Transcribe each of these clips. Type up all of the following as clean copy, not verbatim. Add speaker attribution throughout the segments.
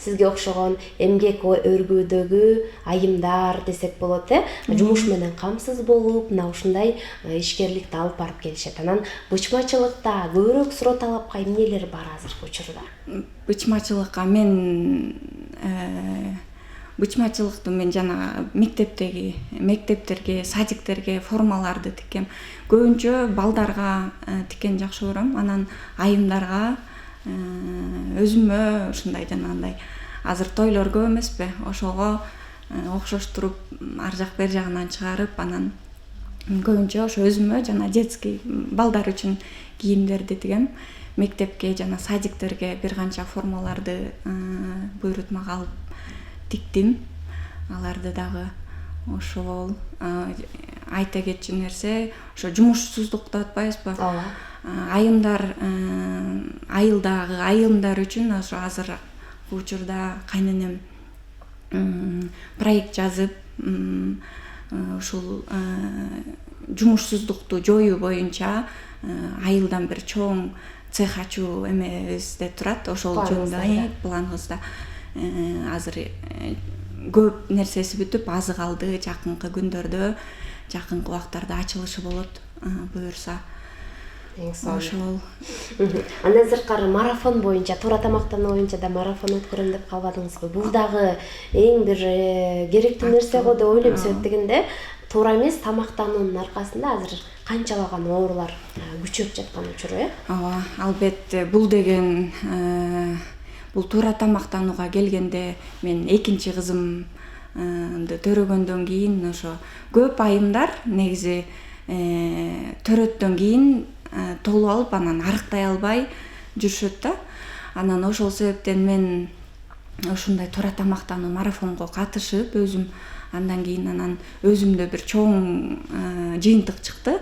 Speaker 1: сизге окшогон эмгек өргүүдөгү айымдар десек болот, жумуш менен камсыз болуп, мына ушундай ишкерликти алып барып келишет. Анан бычмачылыкта көбүрөөк суроо талапка эмнелер бар азыркы учурда?
Speaker 2: Бычмачылыкка мен бычмачылыкты мен жана мектептерге, садиктерге формаларды тикем. Көбүнчө балдарга тикен жакшы көрөм. Анан айымдарга өзүмө ушундай жанагындай азыр тойлор көп эмеспи? Ошого окшоштуруп ар жак бер жагынан чыгарып, анан көбүнчө ошо өзүмө жана детский балдар үчүн кийимдерди тигем. Мектепке жана садиктерге бир канча формаларды буйрутмага алып тиктим. Аларды дагы ошол айта кетчү нерсе, ошо жумушсуздук деп атпайбызбы? Айымдар айылдар үчүн ошо азыр учурда кайненем проект жазып, ушул жумушсуздукту жоюу боюнча айылдан бир чоң цех ачуу эмебизде турат. Ошол жөнүндө планыбызда азыр көп нерсеси бүтүп, азы калды. Жакынкы күндөрдө, жакынкы убактарда ачылышы болот, буюрса. Ошол.
Speaker 1: Андан сырткары марафон боюнча, туура тамактануу боюнча да марафон өткөрөм деп калбадыңызбы? Бул дагы эң бир керектүү нерсе го деп ойлойм. Себеп дегенде, туура эмес тамактануунун аркасында азыр канчалаган оорулар күчөп жаткан учуру,
Speaker 2: Ооба, албетте бул деген бул туура тамактанууга келгенде мен экинчи кызымды төрөгөндөн кийин ошо көп айымдар негизи төрөттөн кийин толуп алып, анан арыктай албай жүрүшөт да. Анан ошол себептен мен ушундай туура тамактануу марафонго катышып, өзүм андан кийин өзүмдө бир чоң жыйынтык чыкты.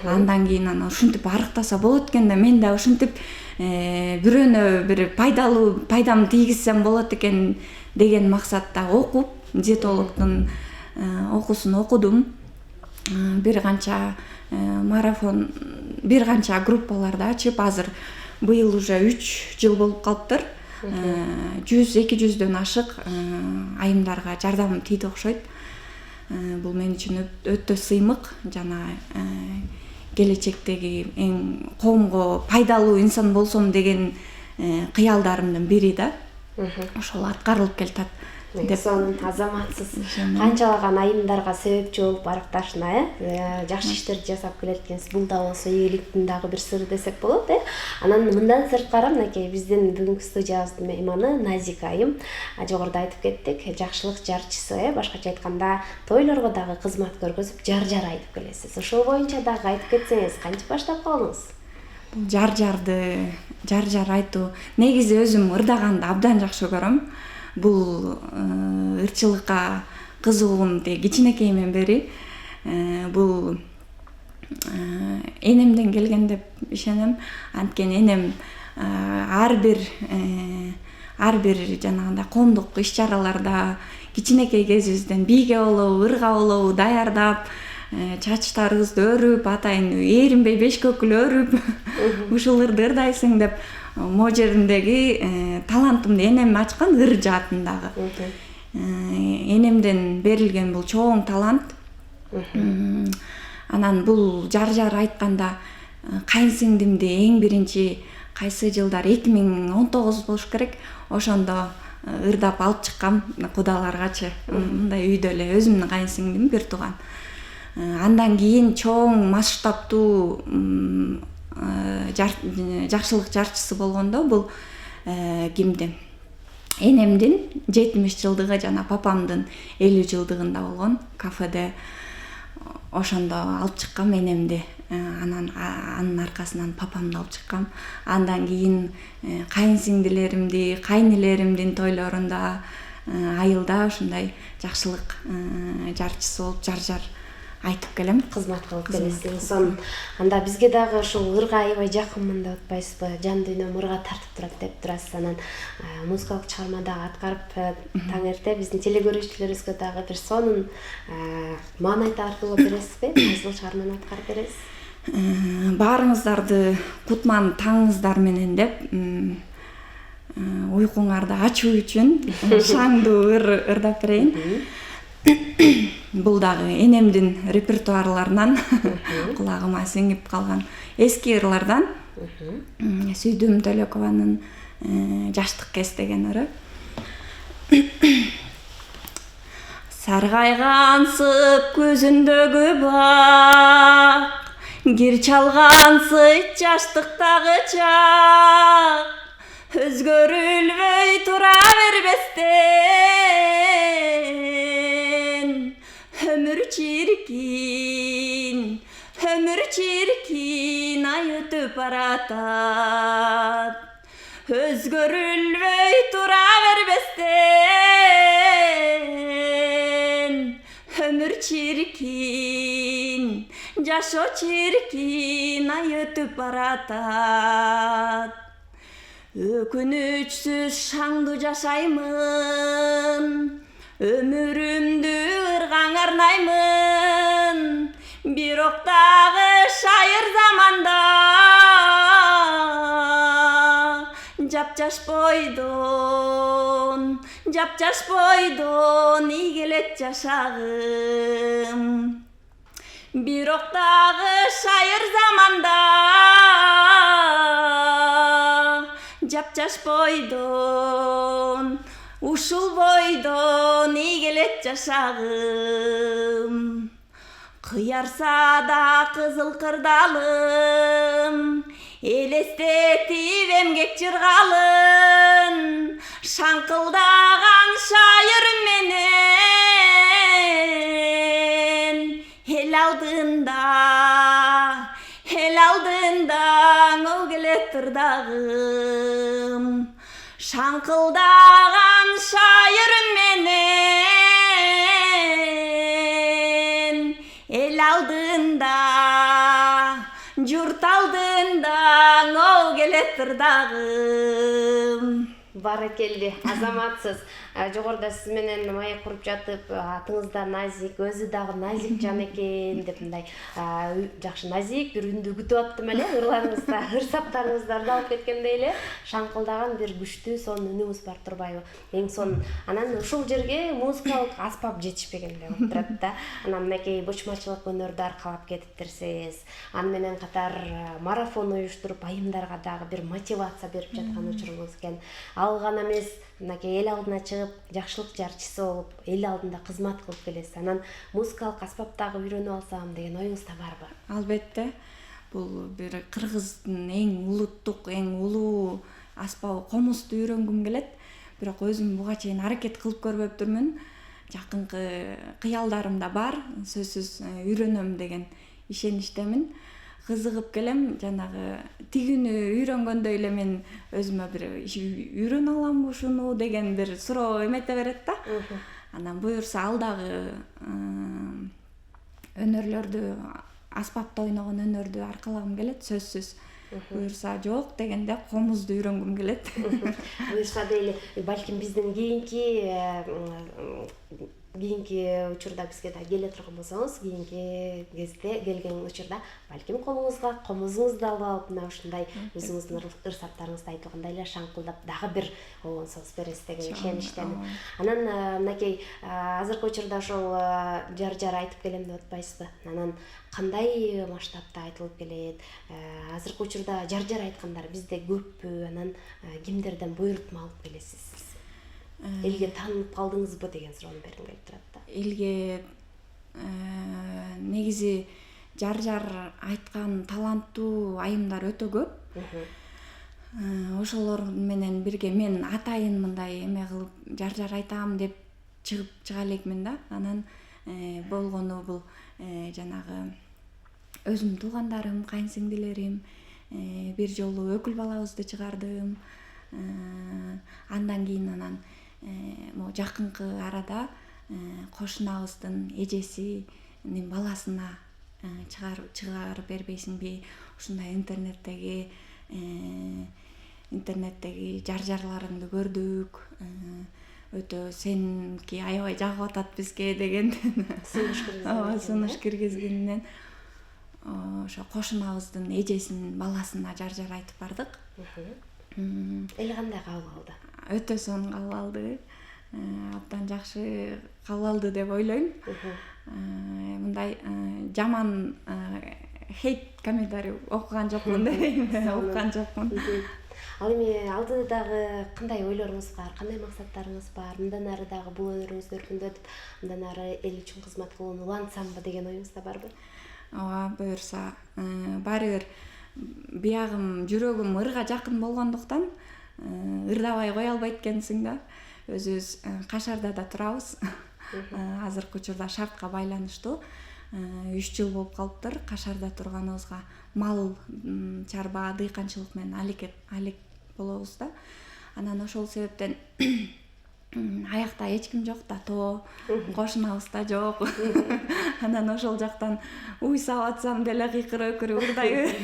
Speaker 2: Андан кийин ушинтип арыктаса болот экен да, мен да ушинтип бирөөнө бир пайдамды тийгизсем болот экен деген максатта окуп, диетологдун окуусун окудум. Бир канча марафон, бир канча группаларды ачып, азыр быйыл уже 3 жыл болуп калыптыр. 100-200дөн ашык айымдарга жардамым тийди окшойт. Бул мен үчүн өтө сыймык жана келечектеги эң коомго пайдалуу инсан болсом деген кыялдарымдын бири да. Ошол аткарылып келатат.
Speaker 1: Сонун азаматсыз. Канчалаган айымдарга себепчи болуп арыкташына, жакшы иштерди жасап келет экенсиз. Бул да болсо ийгиликтин дагы бир сыры десек болот, Анан мындан сырткары мынакей биздин бүгүнкү студиябыздын мейманы Назика айым. Жогоруда айтып кеттик, жакшылык жарчысы, башкача айтканда тойлорго дагы кызмат көргөзүп, жар айтып келесиз. Ошол боюнча дагы айтып кетсеңиз, кантип баштап калдыңыз?
Speaker 2: Жар айтуу негизи өзүм ырдаганды абдан жакшы көрөм. Бул ырчылыкка кызыгуум кичинекейимден бери. Бул энемден келген деп ишенем. Анткени энем ар бир жанагындай коомдук иш-чараларда кичинекей кезибизден бийге болобу, ырга болобу даярдап, чачтарыбызды өрүп, атайын эринбей бешкөкүл өрүп, ушул ырды ырдайсың деп мо жериндеги талантымды энем ачкан ыр жаатындагы. Энемден берилген бул чоң талант. Анан бул жар айтканда кайынсиңдимди эң биринчи кайсы жылдар 2019 болуш керек, ошондо ырдап алып чыккам кудаларгачы. Мындай үйдө эле өзүмдүн кайынсиңдим бир тууган. Андан кийин чоң масштабтуу жакшылык жарчысы болгондо бул кимдин? Энемдин 70 жылдыгы жана папамдын 50 жылдыгында болгон кафеде. Ошондо алып чыккам энемди. Анын аркасынан папамды алып чыккам. Андан кийин кайынсиңдилеримди, кайнелеримдин тойлорунда, айылда ушундай жакшылык жарчысы болуп жар айтып келем,
Speaker 1: кызмат кылып келесиз. Анда бизге дагы ушул ырга аябай жакынмын деп атпайсызбы? Жан дүйнөм ырга тартып турат деп турасыз. Анан музыкалык чыгарма дагы аткарып, таң эрте биздин телекөрүүчүлөрүбүзгө дагы бир сонун маана айтарлуу бересизби? Кайсыл чыгарманы аткарып бересиз?
Speaker 2: Баарыңыздарды кутман таңыңыздар менен деп уйкуңарды ачуу үчүн шаңдуу ырдап берейин. Бул дагы энемдин репертуарларынан кулагыма сиңип калган эски ырлардан. Сүйдүм Төлөкованын Жаштык кез деген ыры. Саргайгансып көзүндөгү бак, кир чалгансый жаштыктагы чак, өзгөрүлбөй тура бербестен. Өмүр чиркин, ай өтүп баратат, өзгөрүлбөй тура бербестен. Өмүр чиркин, жашоо чиркин, ай өтүп баратат. Өкүнүчсүз шаңдуу жашаймын, өмүрүмдү ыргаң арнаймын. Бирок дагы шайыр заманда жапжаш бойдон ийгелет жашагым. Бирок дагы шайыр заманда жапжаш бойдон, ушул бойдон ийгелет жашагым. Кыярса да кызыл кырдалым, элестетип эмгек жыргалын, шаңкылдаган шайырым менен. Эл алдында аңоо келет ырдагым, шаңкылдаган шайырым менен. Эл алдында, журт алдында аңоо келет ырдагым.
Speaker 1: Баракелди, азаматсыз. Жогоруда сиз менен маек куруп жатып, атыңыз да назик, өзү дагы назик жан экен деп мындай жакшы назик бир үндү күтүп аттым эле. Ырларыңызда, ырсаптарыңызды алып кеткендей эле шаңкылдаган бир күчтүү сонун үнүңүз бар турбайбы? Эң сонун. Анан ушул жерге музыкалык аспап жетишпегендей болуп турат да. Анан мынакей бочмачылык өнөрдү аркалап кетиптирсиз. Аны менен катар марафон уюштуруп, айымдарга дагы бир мотивация берип жаткан учуруңуз экен. Ал гана эмес, мынакей эл алдына чыгып, жакшылык жарчысы болуп, эл алдында кызмат кылып келесиз. Анан музыкалык аспаптагы үйрөнүп алсам деген оюңузда барбы?
Speaker 2: Албетте. Бул бир кыргыздын эң улуттук, эң улуу аспабы комузду үйрөнгүм келет. Бирок өзүм буга чейин аракет кылып көрбөптүрмүн. Жакынкы кыялдарымда бар, сөзсүз үйрөнөм деген ишеничтемин. Кызыгып келем, жанагы тигини үйрөнгөндө эле мен өзүмө бир үйрөнө аламбы ушуну деген бир суроо эмете берет да. Анан буюрса ал дагы өнөрлөрдү, аспапта ойногон өнөрдү аркалагым келет, сөзсүз. Буюрса жок дегенде комузду үйрөнгүм келет.
Speaker 1: Буюрса дейли, балким биздин кийинки учурда бизге да келе турган болсоңуз, кийинки кезде келген учурда балким комузуңузду алып алып, мына ушундай өзүңүздүн ырсаптарыңызда айтылгандай эле шаңкылдап дагы бир оңсоз бересиз деген ишеничтемин. Анан мынакей азыркы учурда ошол жар айтып келем деп атпайсызбы? Анан кандай масштабта айтылып келет? Азыркы учурда жар айткандар бизде көппү? Анан кимдерден буйрутма алып келесиз? Элге таанып калдыңызбы деген суроону бергим келип турат да.
Speaker 2: Элге негизи жар айткан таланттуу айымдар өтө көп. Ошолор менен бирге мен атайын мындай эме кылып жар айтам деп чыга элекмин да. Анан болгону бул жанагы өзүмдүн туугандарым, кайынсиңдилерим, бир жолу өкүл балабызды чыгардым. Андан кийин могу жакынкы арада кошунабыздын эжесинин баласына чыгарып бербейсиңби? Ушундай интернеттеги жарларыңды көрдүк. Өтө сеники аябай жагып атат бизге деген сунуш киргизгенден ошо кошунабыздын эжесинин баласына жар айтып бардык.
Speaker 1: Эл кандай кабыл алды?
Speaker 2: Өтө сонун кабыл алды. Абдан жакшы кабыл алды деп ойлойм. Мындай жаман хейт комментарий окуган жокмун дейм. Окуган жокмун.
Speaker 1: Ал эми алдыда дагы кандай ойлоруңуз бар, кандай максаттарыңыз бар? Мындан ары дагы бул өнөрүңүздү өркүндөтүп, мындан ары эл үчүн кызмат кылууну улантсамбы деген оюңузда барбы?
Speaker 2: Ооба, буюрса, баары бир биягым, жүрөгүм ырга жакын болгондуктан ырдабай кое албайт экенсиң да. Өзүбүз Кашарда да турабыз. Азыркы учурда шартка байланыштуу 3 жыл болуп калыптыр Кашарда турганыбызга. Мал чарба, дыйканчылык менен алек болобуз да. Анан ошол себептен аякта эч ким жок да, тоо, кошунабыз да жок. Анан ошол жактан уйсап атсам деле кыйкырып ырдайбы.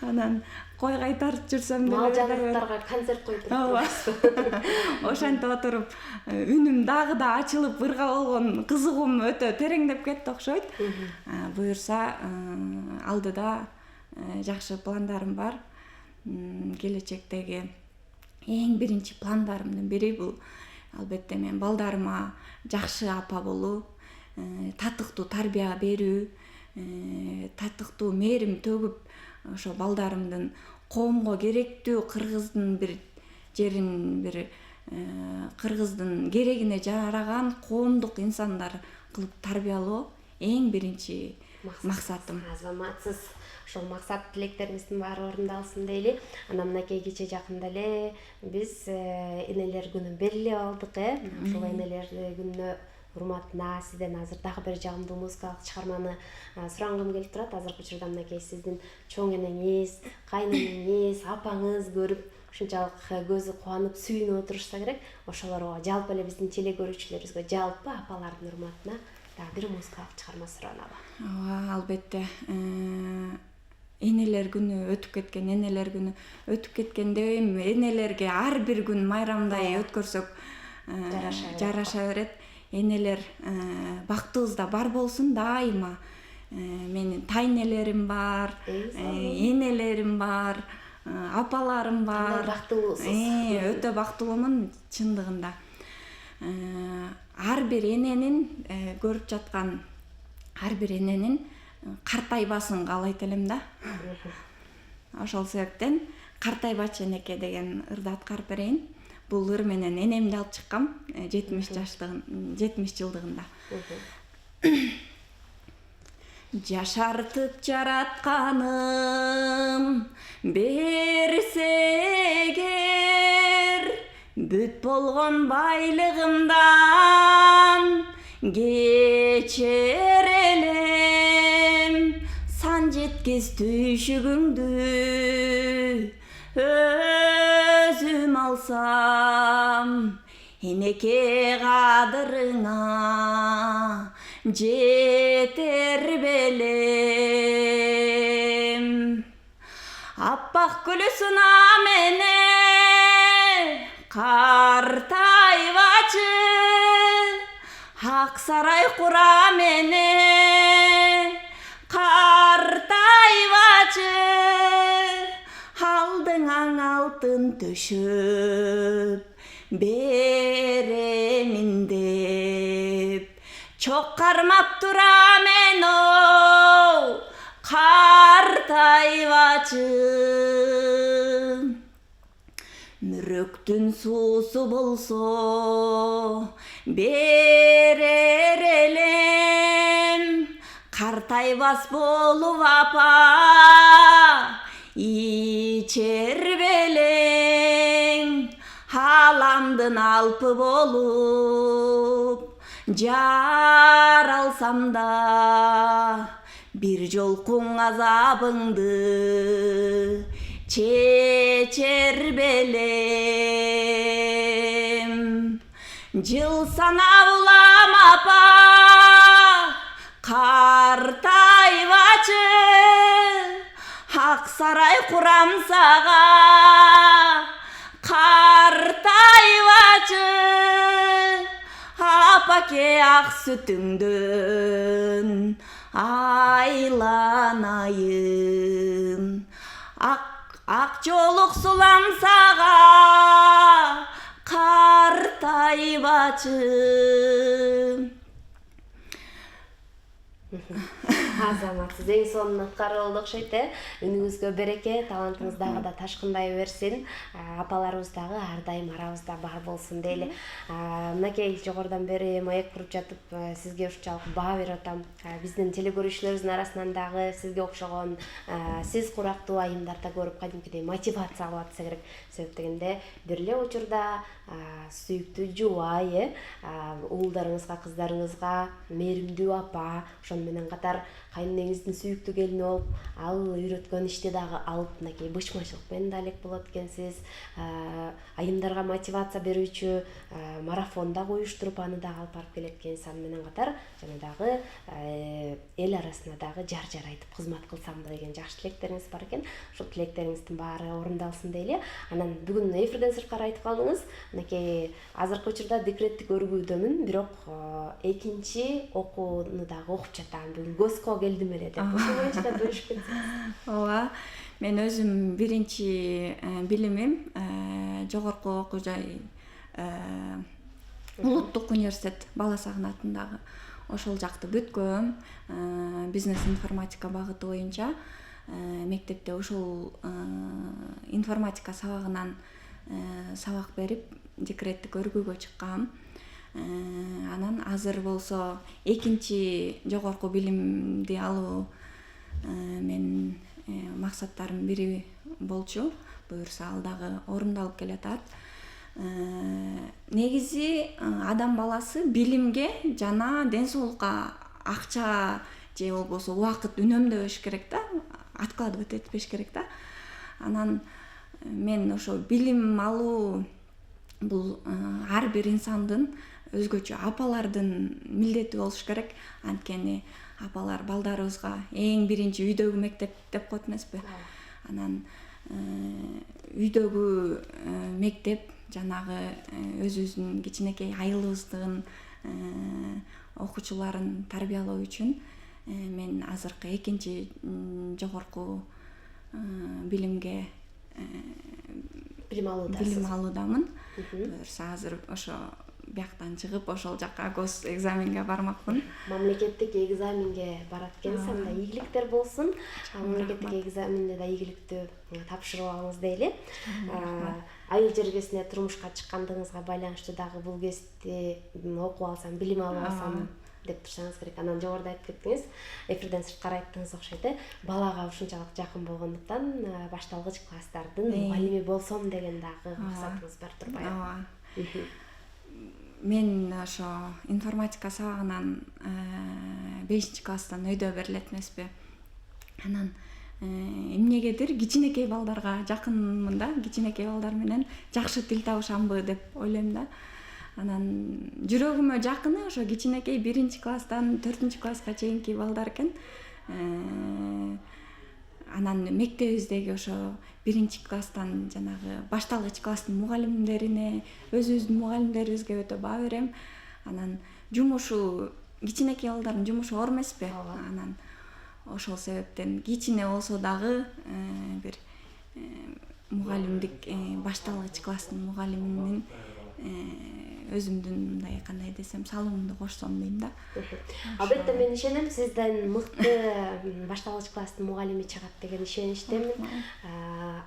Speaker 2: Анан кой кайтарып жүрсөм деле
Speaker 1: мал жаныбарларга концерт коюп турасызбы?
Speaker 2: Ошентип отуруп үнүм дагы да ачылып ырга болгон кызыгуум өтө тереңдеп кетти окшойт. Буюрса алдыда жакшы пландарым бар. Келечектеги эң биринчи пландарымдын бири бул албетте мен балдарыма жакшы апа болуу, татыктуу тарбия берүү, татыктуу мээрим төгүп, ошо балдарымдын коомго керектүү кыргыздын бир жерин бир кыргыздын керегине жараган коомдук инсандар кылып тарбиялоо эң биринчи максатым.
Speaker 1: Азаматсыз ошол максат тилектериңиздин баары орундалсын дейли. Анан мынакей кече жакында эле биз энелер күнүн белгилеп алдык. Ошол энелер күнүнө урматына сизден азыр дагы бир жагымдуу музыкалык чыгарманы сурангым келип турат. Азыркы учурда мынакей сиздин чоң энеңиз, кайнэнеңиз, апаңыз көрүп ушунчалык көзү кубанып сүйүнүп отурушса керек. Ошолорго жалпы эле биздин теле көрүүчүлөрүбүзгө жалпы апалардын урматына дагы бир музыкалык чыгарма суранабы?
Speaker 2: Ооба, албетте. Энелер күнү өтүп кеткен, энелер күнү өтүп кеткен дебейм, энелерге ар бир күн майрамдай өткөрсөк жараша берет. Энелер бактыбызда бар болсун дайыма. Менин тайнелерим бар, энелерим бар, апаларым бар.
Speaker 1: Кандай бактылуусуз?
Speaker 2: Өтө бактылуумун чындыгында. Ар бир эненин көрүп жаткан ар бир эненин картайбасын каалайт элем да. Ошол себептен Картайбачы энеке деген ырды аткарып берейин. Бул ыр менен энемди алып чыккам 70 жылдыгында. Жашартып жаратканым берсе эгер, бүт болгон байлыгымдан кечер элем, сан жеткис түйшүгүңдү өзүм алсам, энеке кадырыңа жетер белем. Аппак күлүсүн амене картайбачы, ак сарай кура мене картайбачы, алдыңаң алтын төшөп беремин деп, чок кармап тура мен оу картайбачы. Мүрөктүн суусу болсо берер элем, картайбас болуп апа ичер белең. Аламдын алпы болуп жаралсам да, бир жолкуң азабыңды чечер белем. Жыл санап улам апа картайбачы, ак сарай курам сага картайбачы, апаке ак сүтүңдөн айланайын, ак ак жолук суламсага картайбачы.
Speaker 1: Азаматсыз эң сонун аткарылды окшойт Үнүңүзгө береке, талантыңыз дагы да ташкындай берсин. Апаларыбыз дагы ар дайым арабызда бар болсун дейли. Мынакей жогорудан бери маек куруп жатып сизге ушунчалык баа берип атам. Биздин телекөрүүчүлөрүбүздүн арасынан дагы сизге окшогон сиз курактуу айымдарда көрүп кадимкидей мотивация алып атса керек. Себеп дегенде бир эле учурда сүйүктүү жубай, уулдарыңызга, кыздарыңызга мээримдүү апа, ошону менен катар кайнэнеңиздин сүйүктүү келини болуп, ал үйрөткөн ишти дагы алып мынакей бычмачылык менен да элек болот экенсиз. Айымдарга мотивация берүүчү марафон дагы уюштуруп аны дагы алып барып келет экенсиз. Аны менен катар жана дагы эл арасына дагы жар айтып кызмат кылсам деген жакшы тилектериңиз бар экен. Ушул тилектериңиздин баары орундалсын дейли. Анан бүгүн эфирден сырткары айтып калдыңыз. Мынакей азыркы учурда декреттик өргүүдөмүн, бирок экинчи окууну дагы окуп жатам. Бүгүн ГОСко келдим эле деп. Ошол боюнча да бөлүшүп кетсеңиз.
Speaker 2: Ооба. Мен өзүм биринчи билимим жогорку окуу жай Улуттук университет Бала Сагын атындагы ошол жакты бүткөм. Бизнес информатика багыты боюнча мектепте ошол информатика сабагынан сабак берип декреттик өргүүгө чыккам. Анан азыр болсо экинчи жогорку билимди алуу мен максаттарымдын бири болчу. Буюрса ал дагы орундалып келатат. Негизи адам баласы билимге жана ден соолукка акча же болбосо убакыт үнөмдөбөш керек да, откладывать этпеш керек да. Анан мен ошо билим алуу бул ар бир инсандын өзгөчө апалардын милдети болуш керек. Анткени апалар балдарыбызга эң биринчи үйдөгү мектеп деп коет эмеспи? Анан үйдөгү мектеп жанагы өзүбүздүн кичинекей айылыбыздын окуучуларын тарбиялоо үчүн мен азыркы экинчи жогорку билимге
Speaker 1: билим
Speaker 2: алуудамын. Буюрса азыр ошо бияктан чыгып ошол жакка гос экзаменге бармакмын.
Speaker 1: Мамлекеттик экзаменге барат экенсиз, анда ийгиликтер болсун. Мамлекеттик экзаменде да ийгиликтүү тапшырып алыңыз дейли. Айыл жергесине турмушка чыккандыгыңызга байланыштуу дагы бул кесипти окуп алсам, билим алып алсам деп турсаңыз керек. Анан жогоруда айтып кеттиңиз, эфирден сырткары айттыңыз окшойт, балага ушунчалык жакын болгондуктан башталгыч класстардын мугалими болсом деген дагы максатыңыз бар турбайбы?
Speaker 2: Мен ошо информатика сабагынан 5-класстан өйдө берилет эмеспи. Анан эмнегедир кичинекей балдарга жакынмын да, кичинекей балдар менен жакшы тил табышамбы деп ойлойм да. Анан жүрөгүмө жакыны ошо кичинекей 1-класстан 4-класска чейинки балдар экен. Анан мектебиздеги ошо 1-класстан жанагы башталгыч класстын мугалимдерине, өзүбүздүн мугалимдерибизге өтө баа берем. Анан жумушу кичинекей балдардын жумушу оор эмеспи? Анан ошол себептен кичине болсо дагы бир мугалимдик башталгыч класстын мугалиминин өзүмдүн мындай кандай десем салымымды кошсом дейм да.
Speaker 1: Албетте мен ишенем, сизден мыкты башталгыч класстын мугалими чыгат деген ишеничтемин.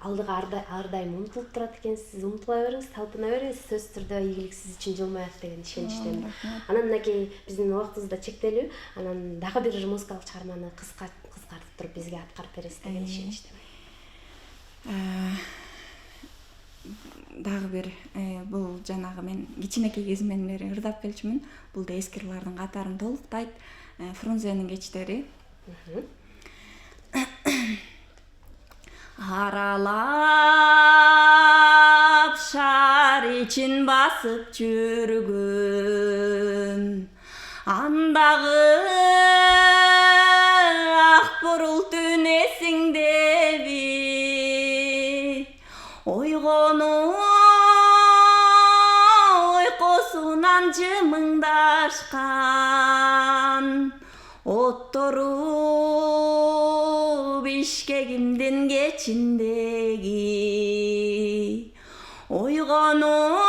Speaker 1: Алдыга ар дайым умтулуп турат экенсиз, умтула бериңиз, талпына бериңиз, сөзсүз түрдө ийгилик сиз үчүн жылмаят деген ишеничтемин. Анан мынакей биздин убактыбыз да чектелүү, анан дагы бир музыкалык чыгарманы кыскартып туруп бизге аткарып бересиз деген ишеничтемин.
Speaker 2: Дагы бир бул жанагы мен кичинекей кезимден бери ырдап келчүмүн. Бул да эски ырлардын катарын толуктайт. Фрунзенин кечтери. Аралап шаар ичин басып жүргүн, андагы ак бурултун эсиңдеби? Ойгонуп ойкосунан жымыңдашкан, оттору бишкегимдин кечиндеги ойгонуу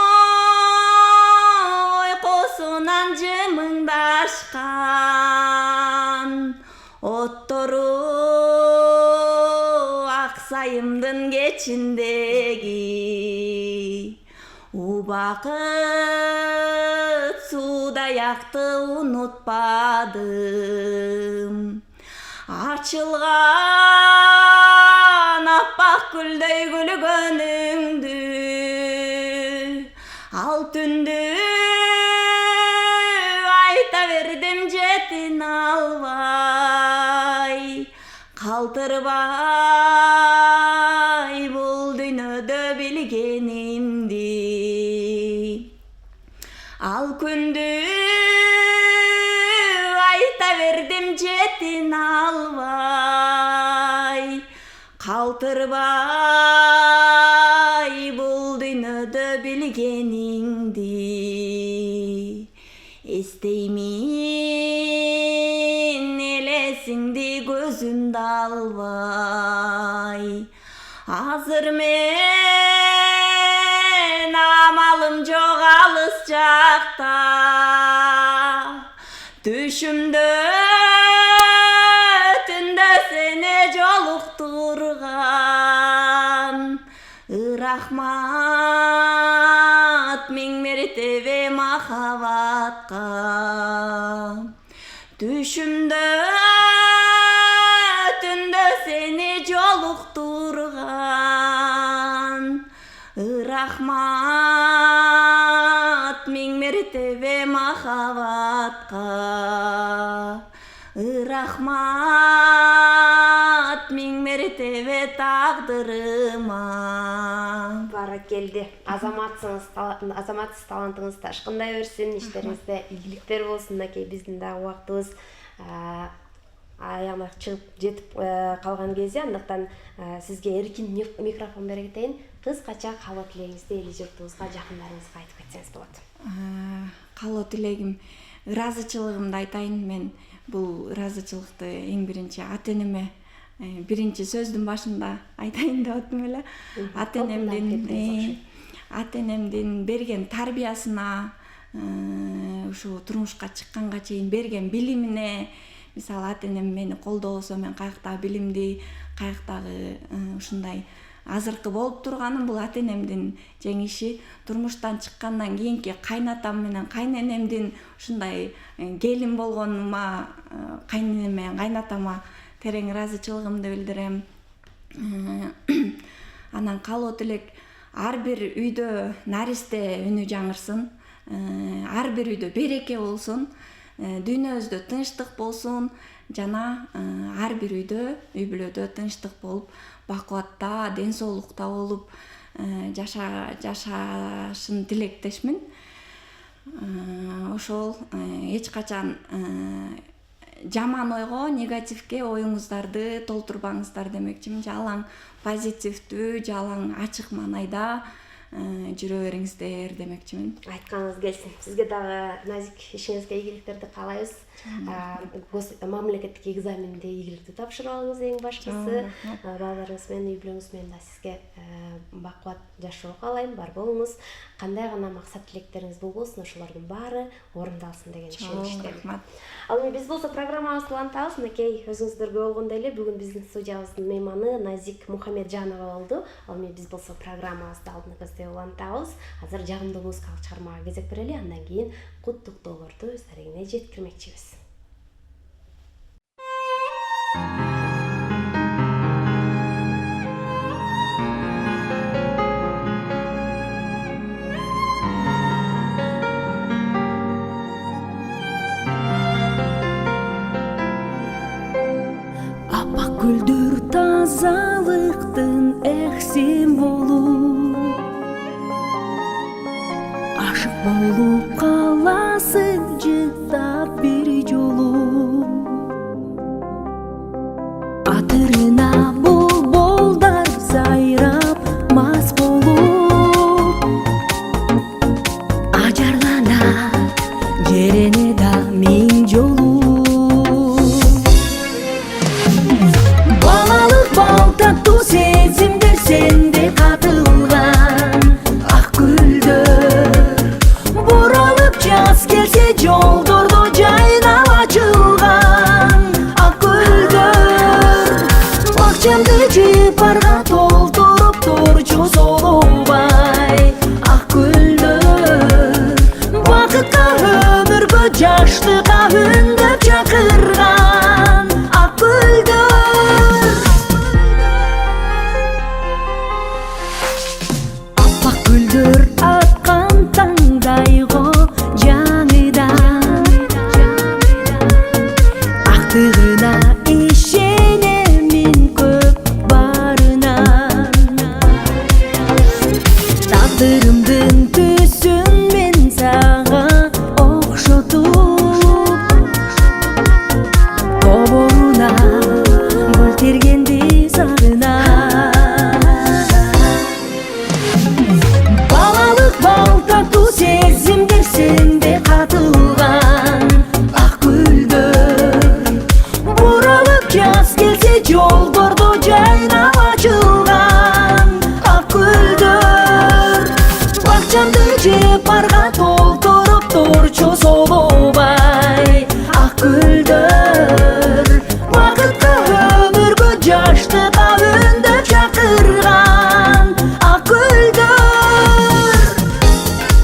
Speaker 2: ойкусунан жымыңдашкан оттору аксайымдын кечиндеги убакыт суудаякты унутпадым ачылган аппак гүлдөй күлгөнүңдү ал түндү айта бердим жетин албай калтырбай бул дүйнөдө билгенимди ал күндү айта бердим жетин албай калтырбай бул дүйнөдө билгениңди эстеймин элесиңди көзүмдө албай азыр мен амалым жок алыс жакта түшүмдө түндө сени жолуктурган рахмат миң мертебе махабатка түшүмдө түндө сени жолуктурган рахмат миң мертебе махабатка рахмат миң мертебе тагдырыма.
Speaker 1: Баракелди. Азаматсыз талантыңыз ташкындай берсин, иштериңизде ийгиликтер болсун. Мынакей биздин дагы убактыбыз аягына чыгып жетип калган кезде, андыктан сизге эркин микрофон бере кетейин. Кыскача каалоо тилегиңизди эли журтубузга, жакындарыңызга айтып кетсеңиз болот.
Speaker 2: Каалоо тилегим, ыраазычылыгымды айтайын. Мен бул ыраазычылыкты эң биринчи ата-энеме биринчи сөздүн башында айтайын деп аттым эле. Ата-энемдин берген тарбиясына, ушу турмушка чыкканга чейин берген билимине, мисалы ата-энем мени колдобосо мен каяктагы билимди, каяктагы ушундай азыркы болуп турганым бул ата-энемдин жеңиши. Турмуштан чыккандан кийинки кайнатам менен кайненемдин ушундай келин болгонума, кайненем менен кайнатама терең ыраазычылыгымды билдирем. Анан каалоо тилек, ар бир үйдө наристе үнү жаңырсын, ар бир үйдө береке болсун, дүйнөбүздө тынчтык болсун жана ар бир үйдө, үй бүлөдө тынчтык болуп, бакубатта, ден соолукта болуп жашашын тилектешмин. Ошол эч качан жаман ойго, негативке оюңуздарды толтурбаңыздар демекчимин. Жалаң позитивдүү, жалаң ачык маанайда жүрө бериңиздер демекчимин.
Speaker 1: Айтканыңыз келсин. Сизге дагы назик ишиңизге ийгиликтерди каалайбыз. Мамлекеттик экзаменди ийгиликтүү тапшырып алыңыз эң башкысы. Балдарыңыз менен, үй бүлөңүз менен да сизге бакубат жашоо каалайм, бар болуңуз. Кандай гана максат тилектериңиз болбосун, ошолордун баары орундалсын деген ишеничтемин. Ал эми биз болсо программабызды улантабыз. Мынакей өзүңүздөргө болгондой эле бүгүн биздин студиябыздын мейманы Назик Мухамеджанова болду. Ал эми биз болсо программабызды алдыны көздөй улантабыз. Азыр жагымдуу музыкалык чыгармага кезек берели, андан кийин куттуктоолорду өздөрүңө жеткирмекчибиз.
Speaker 3: Аппак гүлдөр тазалыктын символу, ашык болуп каласың жыттап бир жолу. Атырына булбулдар сайрап мас болуп, ажарлана жерене да миң жолу. Балалы жаз келсе жолдордо жайнап ачылган ак гүлдөр бакчамды жыпарга толтуруп турчу солубай ак гүлдөр бакытка өмүргө жаштыкка үндөп чакырган ак гүлдөр аппак гүлдөр аткан таңдайго жаңыдан актыгына ишенемин көп барынан тагдырымдын түсүн мен сага окшотуп тоборуна гүл тергенди сагынам балалык бал таттуу сезимдер сенде катылган ак гүлдөр буралып жаз келсе жолдордо жайнап ачылган ак гүлдөр бакчамды жыпарга